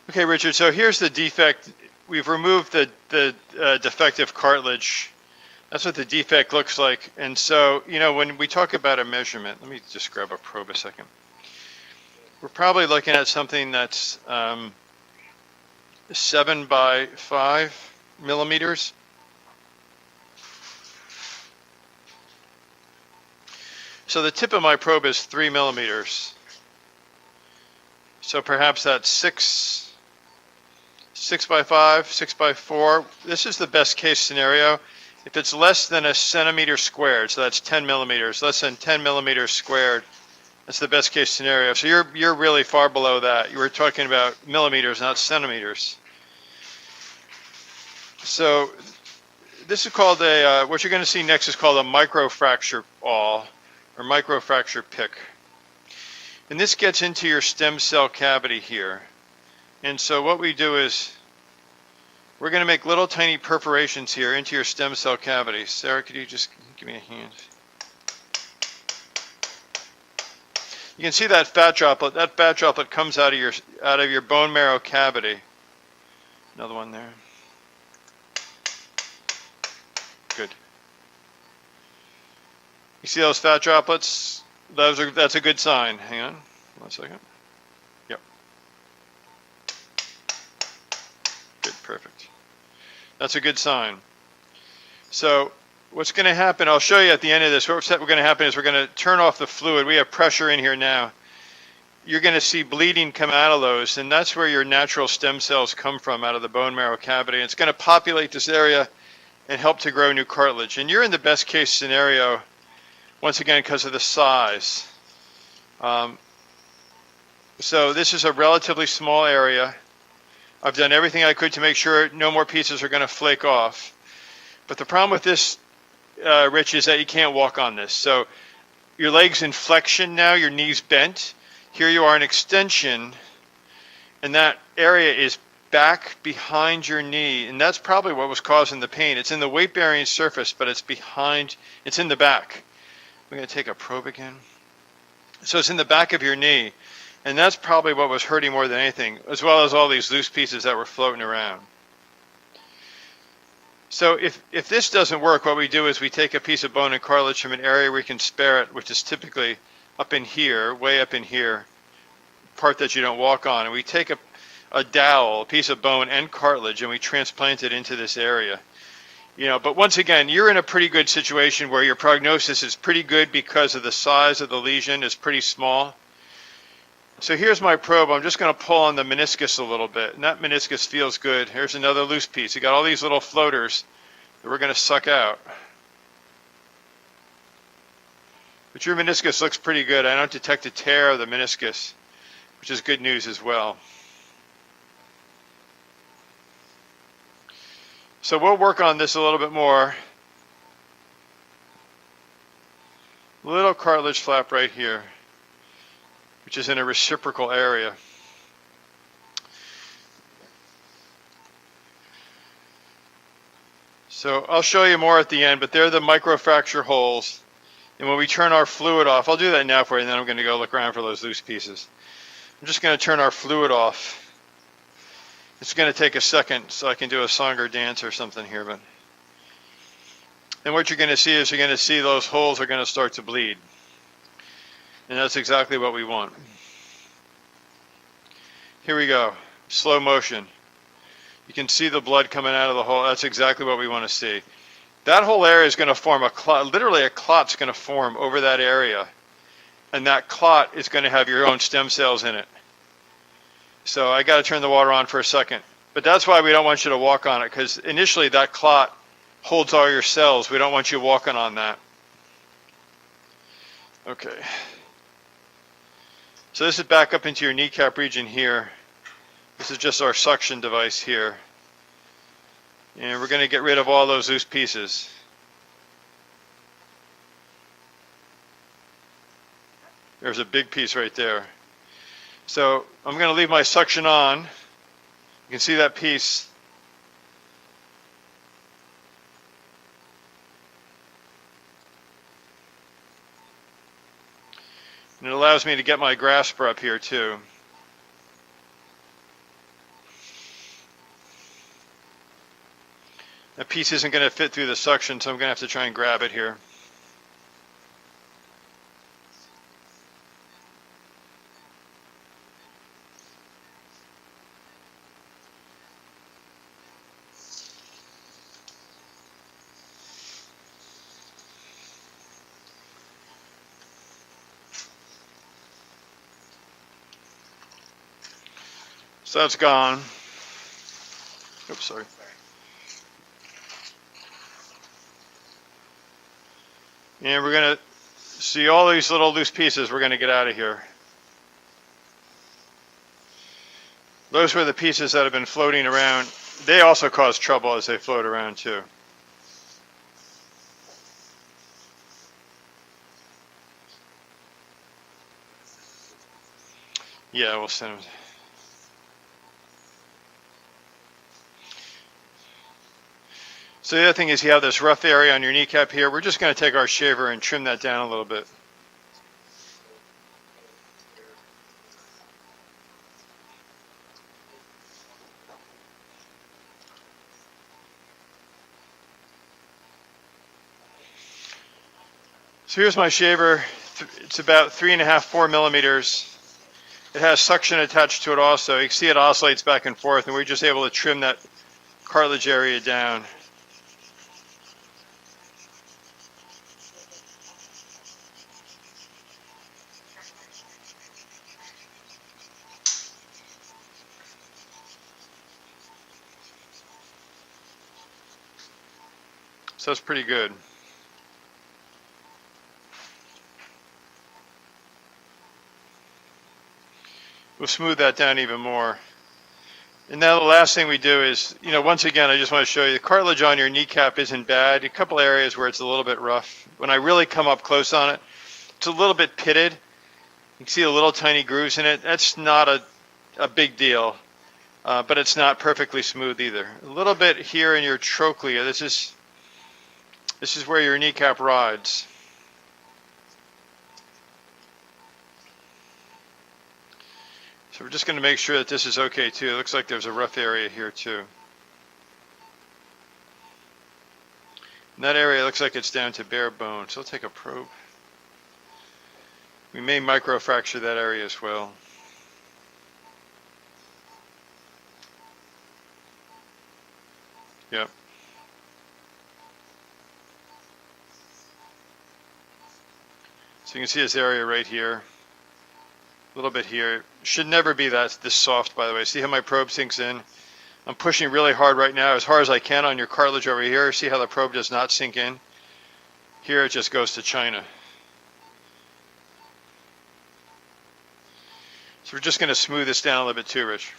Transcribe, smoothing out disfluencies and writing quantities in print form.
Okay, Richard, so here's the defect. We've removed the defective cartilage. That's what the defect looks like. And so, when we talk about a measurement, let me just grab a probe a second. We're probably looking at something that's 7 by 5 millimeters. So the tip of my probe is 3 millimeters. So perhaps that's 6 by 5, 6 by 4. This is the best case scenario. If it's less than a centimeter squared, so that's 10 millimeters, less than 10 millimeters squared, that's the best case scenario. So you're really far below that. You were talking about millimeters, not centimeters. So this is called what you're going to see next is called a microfracture awl or microfracture pick. And this gets into your stem cell cavity here. And so what we do is we're going to make little tiny perforations here into your stem cell cavity. Sarah, could you just give me a hand? You can see that fat droplet. That fat droplet comes out of your bone marrow cavity. Another one there. Good. You see those fat droplets? That's a good sign. Hang on 1 second. Yep. Good, perfect. That's a good sign. So what's going to happen, I'll show you at the end of this, what's going to happen is we're going to turn off the fluid. We have pressure in here now. You're going to see bleeding come out of those, and that's where your natural stem cells come from, out of the bone marrow cavity. It's going to populate this area and help to grow new cartilage. And you're in the best case scenario, once again, because of the size. So this is a relatively small area. I've done everything I could to make sure no more pieces are going to flake off. But the problem with this, Rich, is that you can't walk on this. So your leg's in flexion now, your knee's bent. Here you are in extension, and that area is back behind your knee, and that's probably what was causing the pain. It's in the weight-bearing surface, but it's in the back. I'm going to take a probe again. So it's in the back of your knee, and that's probably what was hurting more than anything, as well as all these loose pieces that were floating around. So if this doesn't work, what we do is we take a piece of bone and cartilage from an area where we can spare it, which is typically up in here, way up in here, part that you don't walk on, and we take a dowel, a piece of bone and cartilage, and we transplant it into this area. But once again, you're in a pretty good situation where your prognosis is pretty good because of the size of the lesion is pretty small. So here's my probe. I'm just going to pull on the meniscus a little bit, and that meniscus feels good. Here's another loose piece. You got all these little floaters that we're going to suck out. But your meniscus looks pretty good. I don't detect a tear of the meniscus, which is good news as well. So we'll work on this a little bit more. Little cartilage flap right here, which is in a reciprocal area. So I'll show you more at the end, but they're the microfracture holes. And when we turn our fluid off, I'll do that now for you, and then I'm going to go look around for those loose pieces. I'm just going to turn our fluid off. It's going to take a second so I can do a song or dance or something here. And what you're going to see is those holes are going to start to bleed. And that's exactly what we want. Here we go. Slow motion. You can see the blood coming out of the hole. That's exactly what we want to see. That whole area is going to form a clot. Literally a clot's going to form over that area. And that clot is going to have your own stem cells in it. So I got to turn the water on for a second. But that's why we don't want you to walk on it, because initially that clot holds all your cells. We don't want you walking on that. Okay. So this is back up into your kneecap region here. This is just our suction device here. And we're going to get rid of all those loose pieces. There's a big piece right there. So I'm going to leave my suction on. You can see that piece. And it allows me to get my grasper up here too. The piece isn't going to fit through the suction, so I'm going to have to try and grab it here. So that's gone. Oops, sorry. And we're going to see all these little loose pieces we're going to get out of here. Those were the pieces that have been floating around. They also cause trouble as they float around too. Yeah, we'll send them. So the other thing is you have this rough area on your kneecap here. We're just going to take our shaver and trim that down a little bit. So here's my shaver. It's about 3.5, 4 millimeters. It has suction attached to it also. You can see it oscillates back and forth, and we're just able to trim that cartilage area down. So that's pretty good. We'll smooth that down even more. And now the last thing we do is, once again, I just want to show you the cartilage on your kneecap isn't bad. A couple areas where it's a little bit rough. When I really come up close on it, it's a little bit pitted. You can see the little tiny grooves in it. That's not a big deal, but it's not perfectly smooth either. A little bit here in your trochlea. This is where your kneecap rides. So we're just going to make sure that this is okay too. It looks like there's a rough area here too. And that area looks like it's down to bare bone. So I'll take a probe. We may microfracture that area as well. Yep. So you can see this area right here. A little bit here. Should never be this soft, by the way. See how my probe sinks in? I'm pushing really hard right now, as hard as I can on your cartilage over here. See how the probe does not sink in? Here it just goes to China. So we're just going to smooth this down a little bit too, Rich.